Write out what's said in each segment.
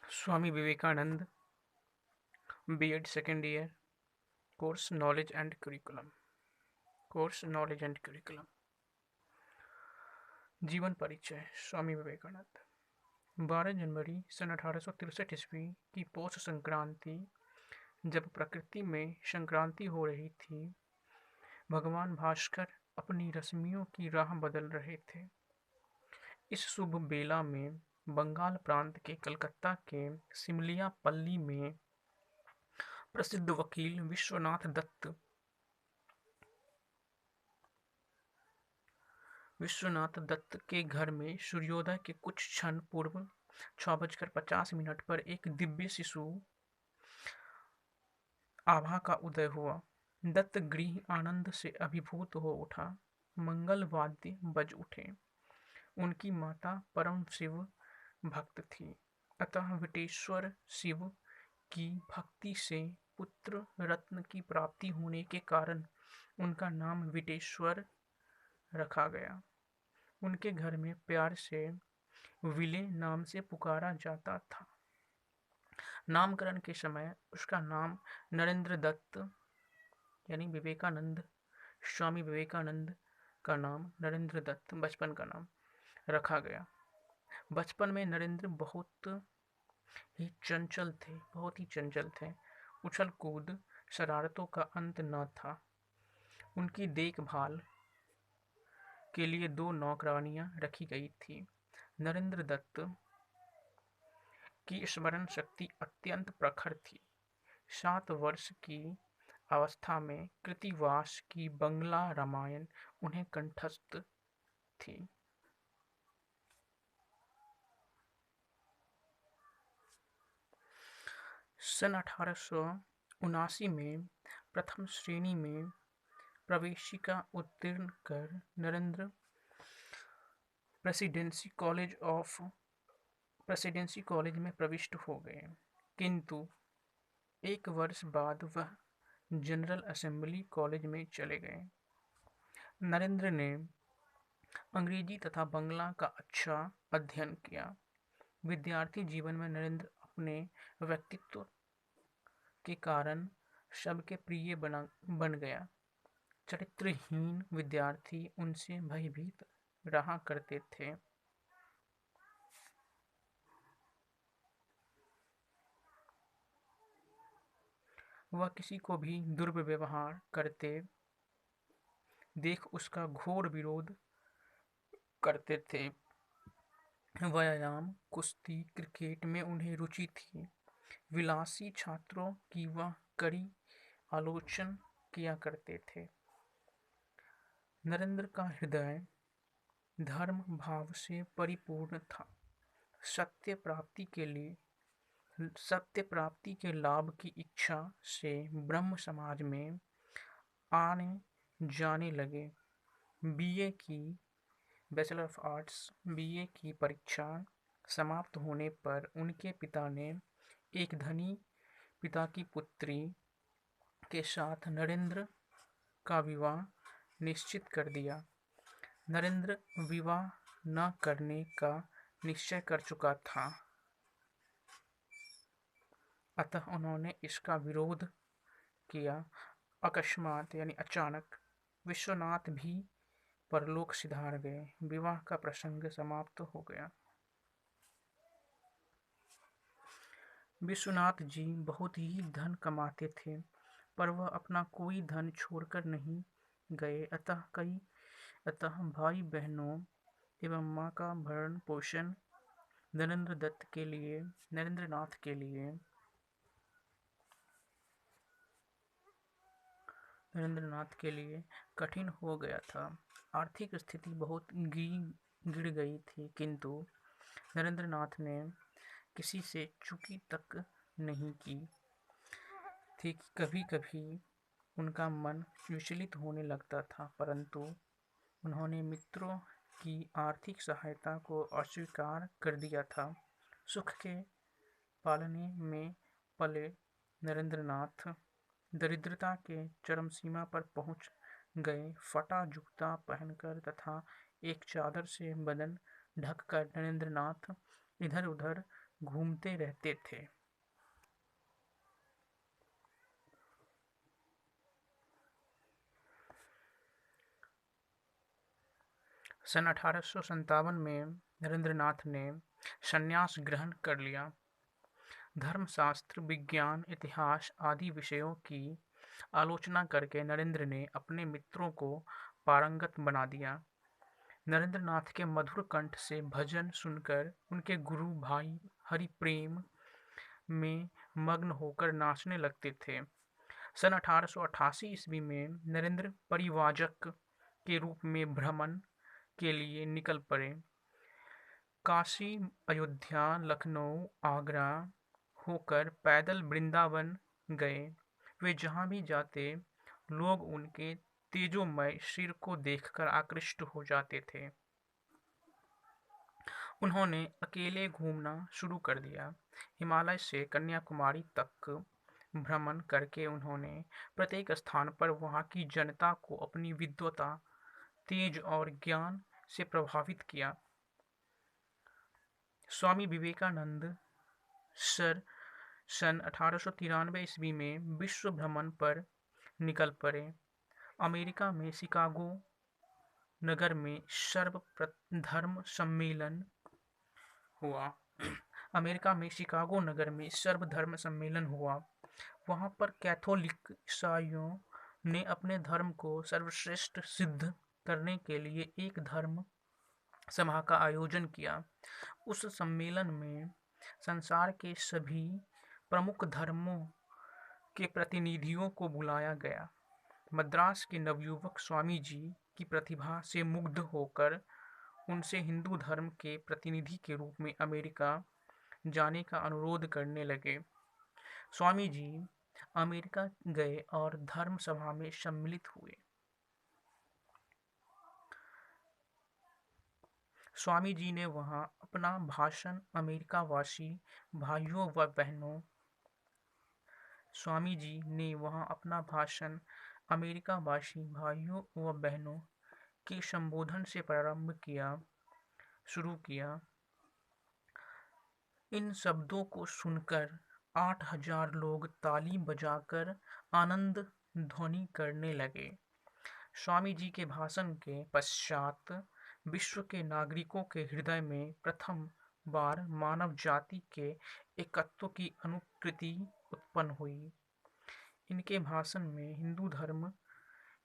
Swami Vivekananda, B.Ed second year, course knowledge and curriculum. जीवन परिचय। स्वामी विवेकानंद 12 जनवरी सन 1863 ईस्वी की पौष संक्रांति, जब प्रकृति में संक्रांति हो रही थी, भगवान भास्कर अपनी रश्मियों की राह बदल रहे थे। इस शुभ बेला में बंगाल प्रांत के कलकत्ता के सिमलियापल्ली में प्रसिद्ध वकील विश्वनाथ दत्त के घर में सूर्योदय के कुछ क्षण पूर्व 6:50 पर एक दिव्य शिशु आभा का उदय हुआ। दत्त गृह आनंद से अभिभूत हो उठा। मंगल वाद्य बज उठे। उनकी माता परम शिव भक्त थी, अतः विटेश्वर शिव की भक्ति से पुत्र रत्न की प्राप्ति होने के कारण उनका नाम विटेश्वर रखा गया। उनके घर में प्यार से विले नाम से पुकारा जाता था। नामकरण के समय उसका नाम नरेंद्र दत्त यानी विवेकानंद, स्वामी विवेकानंद का नाम नरेंद्र दत्त बचपन का नाम रखा गया। बचपन में नरेंद्र बहुत ही चंचल थे। उछल कूद शरारतों का अंत न था। उनकी देखभाल के लिए 2 नौकरानियां रखी गई थी। नरेंद्र दत्त की स्मरण शक्ति अत्यंत प्रखर थी। 7 वर्ष की अवस्था में कृत्तिवास की बंगला रामायण उन्हें कंठस्थ थी। सन 1879 में प्रथम श्रेणी में प्रवेशिका उत्तीर्ण कर नरेंद्र प्रेसिडेंसी कॉलेज में प्रविष्ट हो गए, किंतु 1 वर्ष बाद वह जनरल असेंबली कॉलेज में चले गए। नरेंद्र ने अंग्रेजी तथा बंगला का अच्छा अध्ययन किया। विद्यार्थी जीवन में नरेंद्र अपने व्यक्तित्व के कारण सबके प्रिय बन गया। चरित्रहीन विद्यार्थी उनसे भयभीत रहा करते थे। वह किसी को भी दुर्व्यवहार करते देख उसका घोर विरोध करते थे। व्यायाम, कुश्ती, क्रिकेट में उन्हें रुचि थी। विलासी छात्रों की वह कड़ी आलोचना किया करते थे। नरेंद्र का हृदय धर्म भाव से परिपूर्ण था। सत्य प्राप्ति के लाभ की इच्छा से ब्रह्म समाज में आने जाने लगे। बैचलर ऑफ आर्ट्स बीए की परीक्षा समाप्त होने पर उनके पिता ने एक धनी पिता की पुत्री के साथ नरेंद्र का विवाह निश्चित कर दिया। नरेंद्र विवाह न करने का निश्चय कर चुका था, अतः उन्होंने इसका विरोध किया। अकस्मात यानी अचानक विश्वनाथ भी परलोक सिधार गए। विवाह का प्रसंग समाप्त हो गया। विश्वनाथ जी बहुत ही धन कमाते थे, पर वह अपना कोई धन छोड़कर नहीं गए। अतः भाई बहनों एवं माँ का भरण पोषण नरेंद्रनाथ के लिए कठिन हो गया था। आर्थिक स्थिति बहुत गिर गई थी, किंतु नरेंद्रनाथ ने किसी से चूकी तक नहीं की थी। कभी कभी उनका मन विचलित होने लगता था, परंतु उन्होंने मित्रों की आर्थिक सहायता को अस्वीकार कर दिया था। सुख के पालने में पले नरेंद्रनाथ दरिद्रता के चरम सीमा पर पहुंच गए। फटा जूता पहनकर तथा एक चादर से बदन ढककर नरेंद्रनाथ इधर उधर घूमते रहते थे। सन 1857 में नरेंद्रनाथ ने संन्यास ग्रहण कर लिया। धर्मशास्त्र, विज्ञान, इतिहास आदि विषयों की आलोचना करके नरेंद्र ने अपने मित्रों को पारंगत बना दिया। नरेंद्रनाथ के मधुर कंठ से भजन सुनकर उनके गुरु भाई हरिप्रेम में मग्न होकर नाचने लगते थे। सन 1888 ईस्वी में नरेंद्र परिव्राजक के रूप में भ्रमण के लिए निकल पड़े। काशी, अयोध्या, लखनऊ, आगरा होकर पैदल वृंदावन गए। वे जहाँ भी जाते लोग उनके तेजोमय सिर को देखकर आकृष्ट हो जाते थे। उन्होंने अकेले घूमना शुरू कर दिया। हिमालय से कन्याकुमारी तक भ्रमण करके उन्होंने प्रत्येक स्थान पर वहाँ की जनता को अपनी विद्वता, तेज और ज्ञान से प्रभावित किया। स्वामी विवेकानंद सन 1893 ईस्वी में विश्व भ्रमण पर निकल पड़े। अमेरिका में शिकागो नगर में सर्वधर्म सम्मेलन हुआ। वहाँ पर कैथोलिक ईसाइयों ने अपने धर्म को सर्वश्रेष्ठ सिद्ध करने के लिए एक धर्म सभा का आयोजन किया। उस सम्मेलन में संसार के सभी प्रमुख धर्मों के प्रतिनिधियों को बुलाया गया। मद्रास के नवयुवक स्वामी जी की प्रतिभा से मुग्ध होकर उनसे हिंदू धर्म के प्रतिनिधि के रूप में अमेरिका जाने का अनुरोध करने लगे। स्वामी जी अमेरिका गए और धर्म सभा में सम्मिलित हुए। स्वामी जी ने वहाँ अपना भाषण अमेरिकावासी भाइयों व बहनों के संबोधन से प्रारंभ शुरू किया। इन शब्दों को सुनकर 8000 लोग ताली बजाकर आनंद ध्वनि करने लगे। स्वामी जी के भाषण के पश्चात विश्व के नागरिकों के हृदय में प्रथम बार मानव जाति के एकत्व की अनुकृति उत्पन्न हुई। इनके भाषण में हिंदू धर्म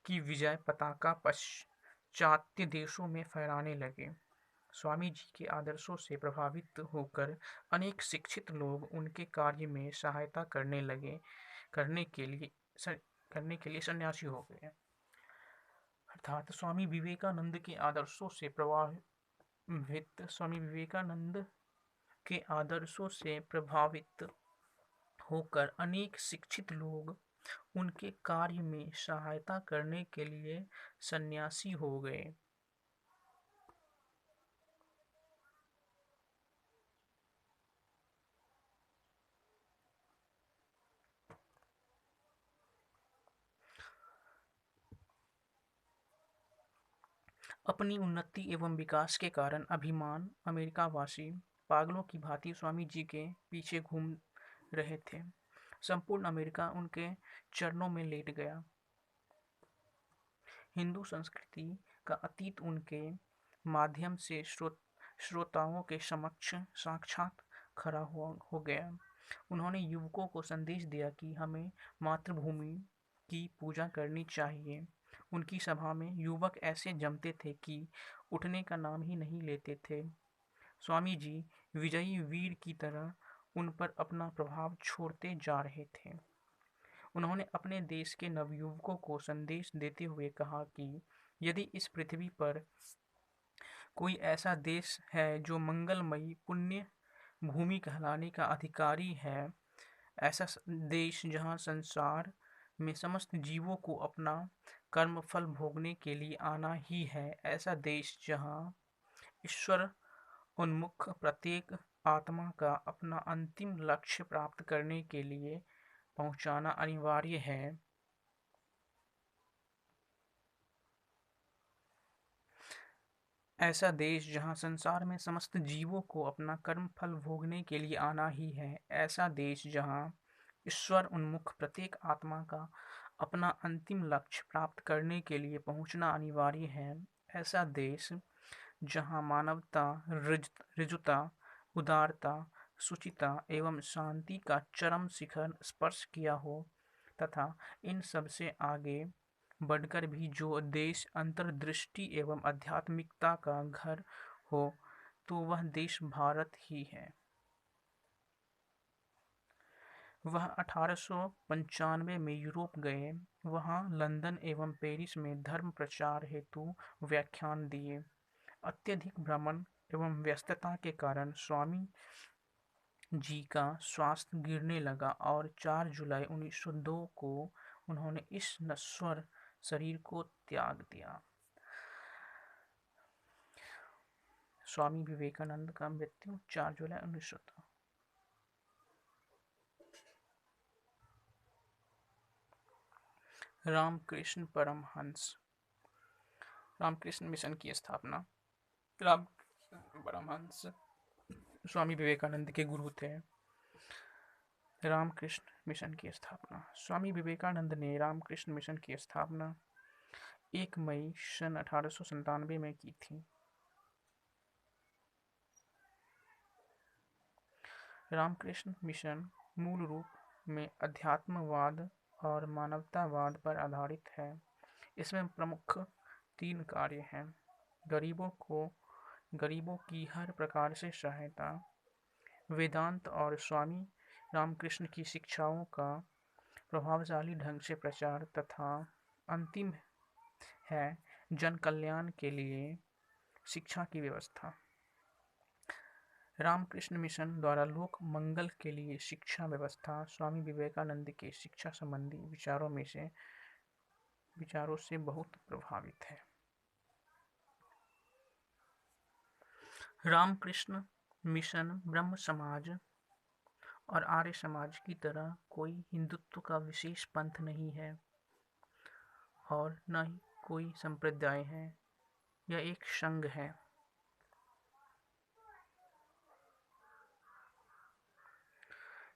की विजय पताका पाश्चात्य देशों में फहराने लगे। स्वामी जी के आदर्शों से प्रभावित होकर अनेक शिक्षित लोग उनके कार्य में सहायता करने के लिए सन्यासी हो गए। अर्थात स्वामी विवेकानंद के आदर्शों से प्रभावित होकर अनेक शिक्षित लोग उनके कार्य में सहायता करने के लिए सन्यासी हो गए। अपनी उन्नति एवं विकास के कारण अभिमान अमेरिकावासी पागलों की भांति स्वामी जी के पीछे घूम रहे थे। संपूर्ण अमेरिका उनके चरणों में लेट गया। हिंदू संस्कृति का अतीत उनके माध्यम से श्रोताओं के समक्ष साक्षात खड़ा हो गया। उन्होंने युवकों को संदेश दिया कि हमें मातृभूमि की पूजा करनी चाहिए। उनकी सभा में युवक ऐसे जमते थे कि उठने का नाम ही नहीं लेते थे। स्वामी जी विजयी वीर की तरह उन पर अपना प्रभाव छोड़ते जा रहे थे। उन्होंने अपने देश के नवयुवकों को संदेश देते हुए कहा कि यदि इस पृथ्वी पर कोई ऐसा देश है जो मंगलमयी पुण्य भूमि कहलाने का अधिकारी है, ऐसा देश जहाँ संसार में समस्त जीवों को अपना कर्मफल भोगने के लिए आना ही है, ऐसा देश जहाँ ईश्वर उन्मुख प्रत्येक आत्मा का अपना अंतिम लक्ष्य प्राप्त करने के लिए पहुंचाना अनिवार्य है, ऐसा देश जहाँ संसार में समस्त जीवों को अपना कर्म फल भोगने के लिए आना ही है। ऐसा देश जहाँ ईश्वर उन्मुख प्रत्येक आत्मा का अपना अंतिम लक्ष्य प्राप्त करने के लिए पहुंचना अनिवार्य है। ऐसा देश जहाँ मानवता, ऋजुता, उदारता, शुचिता एवं शांति का चरम शिखर स्पर्श किया हो तथा इन सब से आगे बढ़कर भी जो देश अंतर्दृष्टि एवं आध्यात्मिकता का घर हो तो वह देश भारत ही है। वह 1895 में यूरोप गए। वहाँ लंदन एवं पेरिस में धर्म प्रचार हेतु व्याख्यान दिए। अत्यधिक भ्रमण एवं व्यस्तता के कारण स्वामी जी का स्वास्थ्य गिरने लगा और 4 जुलाई 1902 को उन्होंने इस नश्वर शरीर को त्याग दिया। स्वामी विवेकानंद का मृत्यु 4 जुलाई 1902। रामकृष्ण परमहंस। रामकृष्ण मिशन की स्थापना। रामकृष्ण परमहंस स्वामी विवेकानंद के गुरु थे। रामकृष्ण मिशन की स्थापना। स्वामी विवेकानंद ने रामकृष्ण मिशन की स्थापना 1 मई सन 1897 में की थी। रामकृष्ण मिशन मूल रूप में अध्यात्मवाद और मानवतावाद पर आधारित है। इसमें प्रमुख 3 कार्य हैं। गरीबों की हर प्रकार से सहायता, वेदांत और स्वामी रामकृष्ण की शिक्षाओं का प्रभावशाली ढंग से प्रचार तथा अंतिम है जन कल्याण के लिए शिक्षा की व्यवस्था। रामकृष्ण मिशन द्वारा लोक मंगल के लिए शिक्षा व्यवस्था स्वामी विवेकानंद के शिक्षा संबंधी विचारों से बहुत प्रभावित है। रामकृष्ण मिशन ब्रह्म समाज और आर्य समाज की तरह कोई हिंदुत्व का विशेष पंथ नहीं है और न ही कोई संप्रदाय है। यह एक संघ है।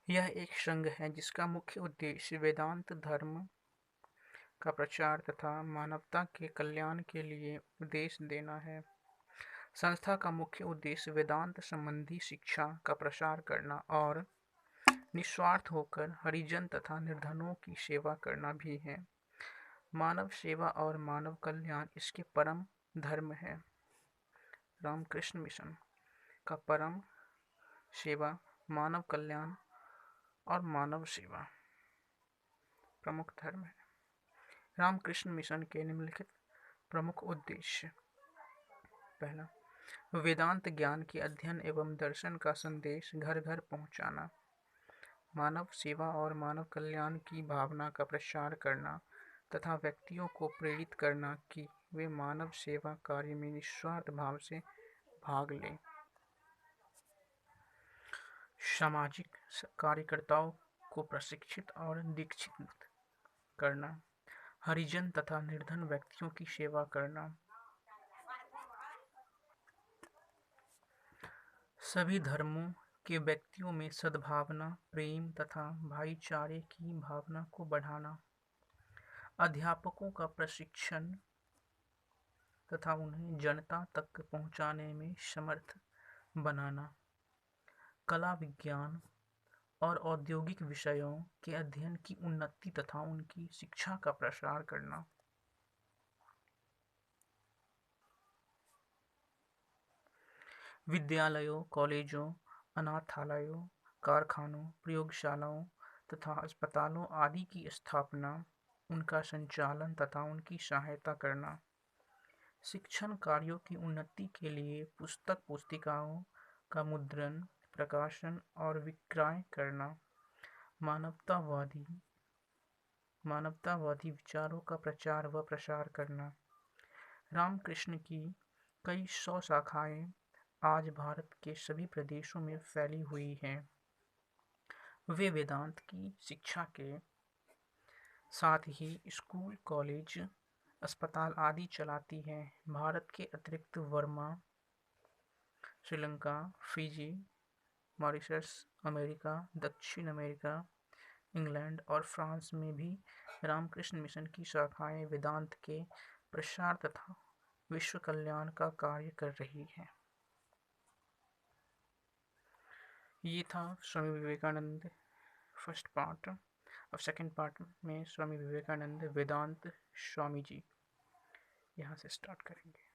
यह एक संघ है जिसका मुख्य उद्देश्य वेदांत धर्म का प्रचार तथा मानवता के कल्याण के लिए उपदेश देना है। संस्था का मुख्य उद्देश्य वेदांत संबंधी शिक्षा का प्रसार करना और निस्वार्थ होकर हरिजन तथा निर्धनों की सेवा करना भी है। मानव सेवा और मानव कल्याण इसके परम धर्म है। रामकृष्ण मिशन का परम सेवा, मानव कल्याण और मानव सेवा प्रमुख धर्म है। रामकृष्ण मिशन के निम्नलिखित प्रमुख उद्देश्य: पहला, वेदांत ज्ञान के अध्ययन एवं दर्शन का संदेश घर घर पहुंचाना। मानव सेवा और मानव कल्याण की भावना का प्रसार करना तथा व्यक्तियों को प्रेरित करना कि वे मानव सेवा कार्य में निस्वार्थ भाव से भाग लें। सामाजिक कार्यकर्ताओं को प्रशिक्षित और दीक्षित करना। हरिजन तथा निर्धन व्यक्तियों की सेवा करना। सभी धर्मों के व्यक्तियों में सद्भावना, प्रेम तथा भाईचारे की भावना को बढ़ाना। अध्यापकों का प्रशिक्षण तथा उन्हें जनता तक पहुंचाने में समर्थ बनाना। कला, विज्ञान और औद्योगिक विषयों के अध्ययन की उन्नति तथा उनकी शिक्षा का प्रसार करना। विद्यालयों, कॉलेजों, अनाथालयों, कारखानों, प्रयोगशालाओं तथा अस्पतालों आदि की स्थापना, उनका संचालन तथा उनकी सहायता करना। शिक्षण कार्यों की उन्नति के लिए पुस्तक पुस्तिकाओं का मुद्रण, प्रकाशन और विक्रय करना। मानवतावादी विचारों का प्रचार व प्रसार करना। रामकृष्ण की कई 100 शाखाएं आज भारत के सभी प्रदेशों में फैली हुई हैं। वे वेदांत की शिक्षा के साथ ही स्कूल, कॉलेज, अस्पताल आदि चलाती है। भारत के अतिरिक्त Verma Sri Lanka, Fiji, Mauritius, America, दक्षिण अमेरिका, इंग्लैंड और फ्रांस में भी रामकृष्ण मिशन की शाखाएं वेदांत के प्रसार तथा विश्व कल्याण का कार्य कर रही है। ये था स्वामी विवेकानंद फर्स्ट पार्ट। अब सेकंड पार्ट में स्वामी विवेकानंद वेदांत स्वामी जी यहाँ से स्टार्ट करेंगे।